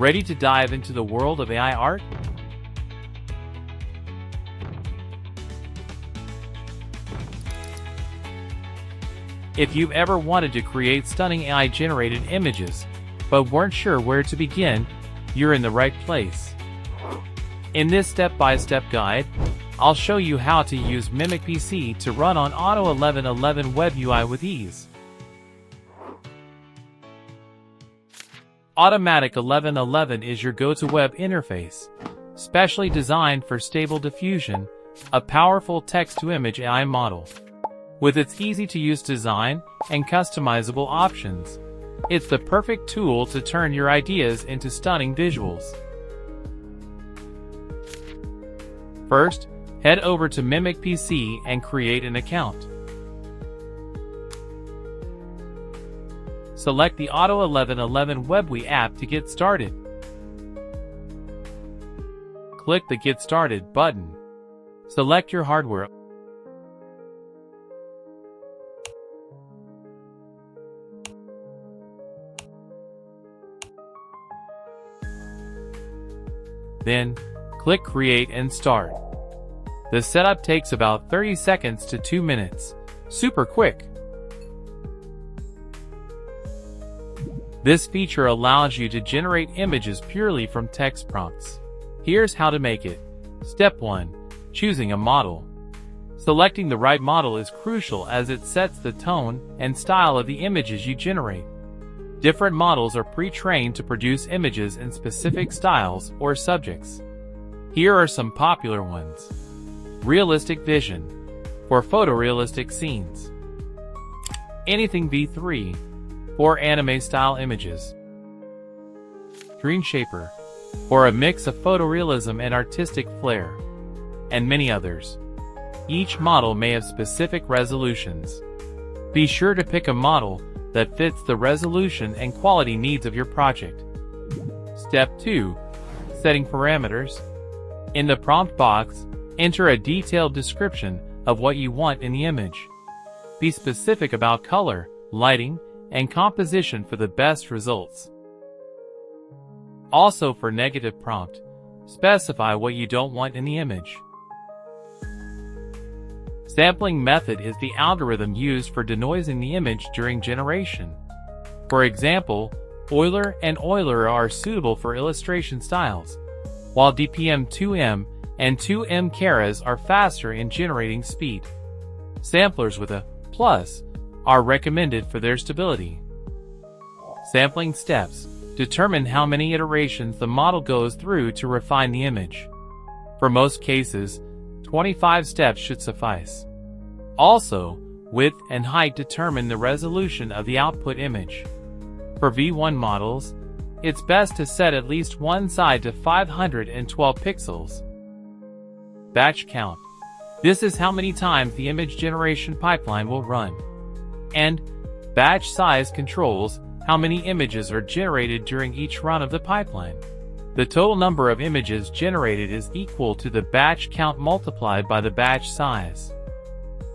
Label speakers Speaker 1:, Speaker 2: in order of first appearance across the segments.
Speaker 1: Ready to dive into the world of AI art? If you've ever wanted to create stunning AI-generated images, but weren't sure where to begin, you're in the right place. In this step-by-step guide, I'll show you how to use MimicPC to run on AUTO1111 WebUI with ease. Automatic 1111 is your go-to web interface, specially designed for stable diffusion, a powerful text-to-image AI model. With its easy-to-use design and customizable options, it's the perfect tool to turn your ideas into stunning visuals. First, head over to MimicPC and create an account. Select the AUTO1111 WebUI app to get started. Click the Get Started button. Select your hardware. Then, click Create and Start. The setup takes about 30 seconds to 2 minutes. Super quick. This feature allows you to generate images purely from text prompts. Here's how to make it. Step 1. Choosing a model. Selecting the right model is crucial as it sets the tone and style of the images you generate. Different models are pre-trained to produce images in specific styles or subjects. Here are some popular ones. Realistic Vision, for photorealistic scenes. Anything V3, for anime-style images. Dream Shaper, for a mix of photorealism and artistic flair. And many others. Each model may have specific resolutions. Be sure to pick a model that fits the resolution and quality needs of your project. Step 2. Setting parameters. In the prompt box, enter a detailed description of what you want in the image. Be specific about color, lighting, and composition for the best results. Also, for negative prompt, specify what you don't want in the image. Sampling method is the algorithm used for denoising the image during generation. For example, Euler and Euler are suitable for illustration styles, while DPM2M and 2M Keras are faster in generating speed. Samplers with a plus are recommended for their stability. Sampling steps determine how many iterations the model goes through to refine the image. For most cases, 25 steps should suffice. Also, width and height determine the resolution of the output image. For V1 models, it's best to set at least one side to 512 pixels. Batch count. This is how many times the image generation pipeline will run. And batch size controls how many images are generated during each run of the pipeline. The total number of images generated is equal to the batch count multiplied by the batch size.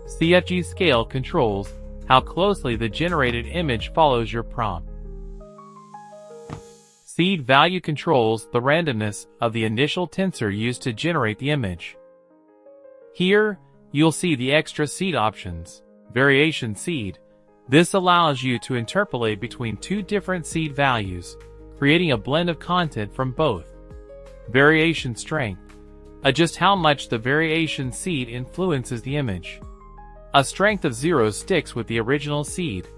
Speaker 1: CFG scale controls how closely the generated image follows your prompt. Seed value controls the randomness of the initial tensor used to generate the image. Here, you'll see the extra seed options. Variation seed. This allows you to interpolate between two different seed values, creating a blend of content from both. Variation strength. Adjust how much the variation seed influences the image. A strength of 0 sticks with the original seed,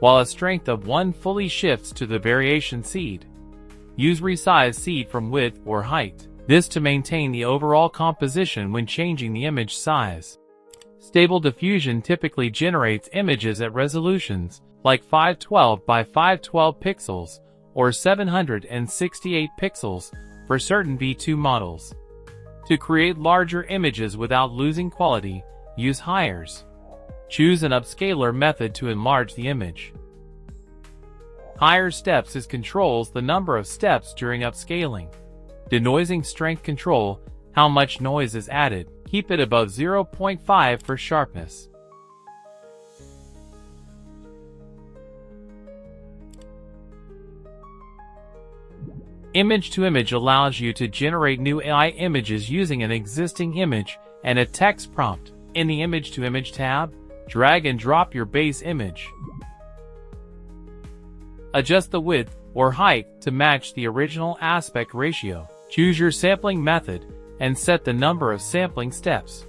Speaker 1: while a strength of 1 fully shifts to the variation seed. Use resize seed from width or height, this to maintain the overall composition when changing the image size. Stable diffusion typically generates images at resolutions like 512 by 512 pixels or 768 pixels for certain V2 models. To create larger images without losing quality, use hires. Choose an upscaler method to enlarge the image. Higher steps is controls the number of steps during upscaling. Denoising strength control how much noise is added. Keep it above 0.5 for sharpness. Image-to-image allows you to generate new AI images using an existing image and a text prompt. In the Image-to-Image tab, drag and drop your base image. Adjust the width or height to match the original aspect ratio. Choose your sampling method and set the number of sampling steps.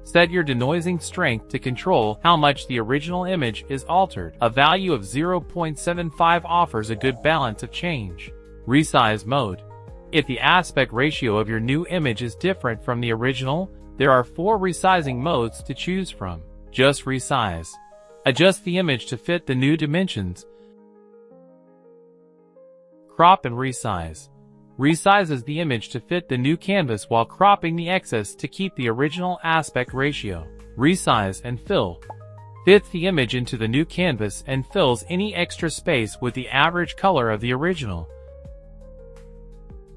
Speaker 1: Set your denoising strength to control how much the original image is altered. A value of 0.75 offers a good balance of change. Resize mode. If the aspect ratio of your new image is different from the original, there are 4 resizing modes to choose from. Just resize. Adjust the image to fit the new dimensions. Crop and resize. Resizes the image to fit the new canvas while cropping the excess to keep the original aspect ratio. Resize and fill. Fits the image into the new canvas and fills any extra space with the average color of the original.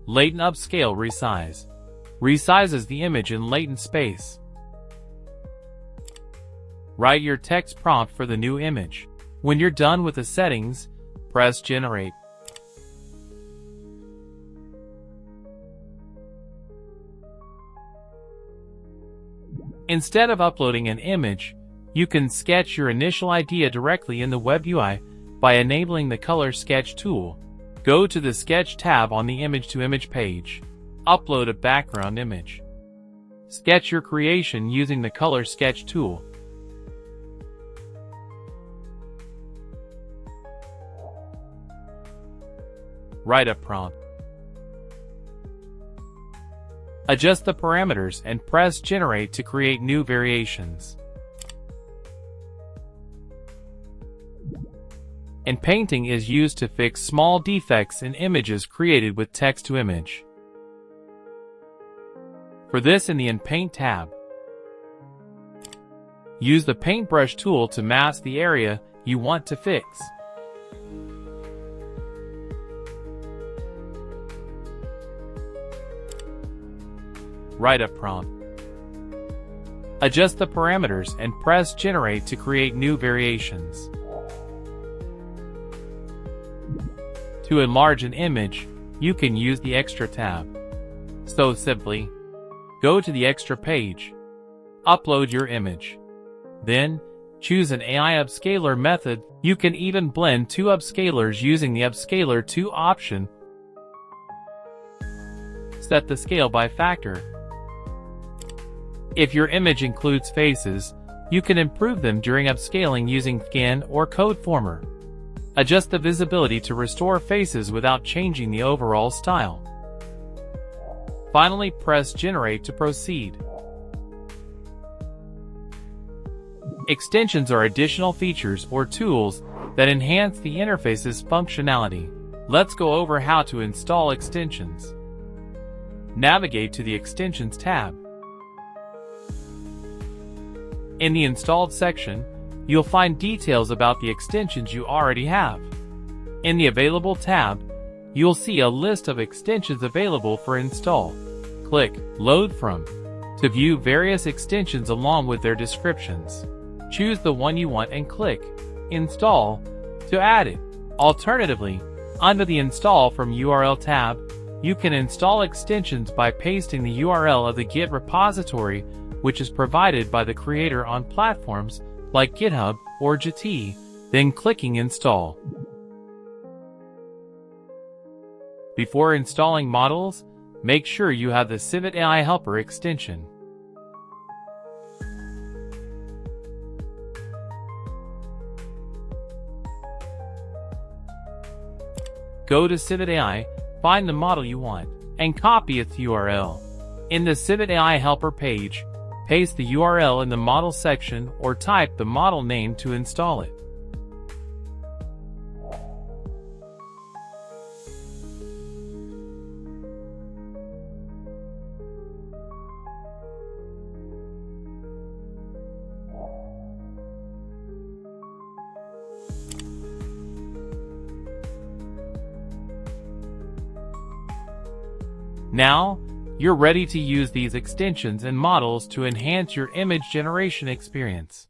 Speaker 1: Latent upscale resize. Resizes the image in latent space. Write your text prompt for the new image. When you're done with the settings, press Generate. Instead of uploading an image, you can sketch your initial idea directly in the WebUI by enabling the Color Sketch tool. Go to the Sketch tab on the Image-to-Image page. Upload a background image. Sketch your creation using the Color Sketch tool. Write a prompt. Adjust the parameters and press Generate to create new variations. And painting is used to fix small defects in images created with text-to-image. For this, in the Paint tab, use the Paintbrush tool to mask the area you want to fix. Write a prompt. Adjust the parameters and press Generate to create new variations. To enlarge an image, you can use the Extra tab. So simply, go to the Extra page, upload your image. Then, choose an AI Upscaler method. You can even blend 2 upscalers using the Upscaler 2 option. Set the scale by factor. If your image includes faces, you can improve them during upscaling using Skin or Code Former. Adjust the visibility to restore faces without changing the overall style. Finally, press Generate to proceed. Extensions are additional features or tools that enhance the interface's functionality. Let's go over how to install extensions. Navigate to the Extensions tab. In the Installed section, you'll find details about the extensions you already have. In the Available tab, you'll see a list of extensions available for install. Click Load From to view various extensions along with their descriptions. Choose the one you want and click Install to add it. Alternatively, under the Install from URL tab, you can install extensions by pasting the URL of the Git repository, which is provided by the creator on platforms like GitHub or Jiti, then clicking Install. Before installing models, make sure you have the Civit AI Helper extension. Go to Civit AI, find the model you want, and copy its URL. In the Civit AI Helper page, paste the URL in the model section or type the model name to install it. Now, you're ready to use these extensions and models to enhance your image generation experience.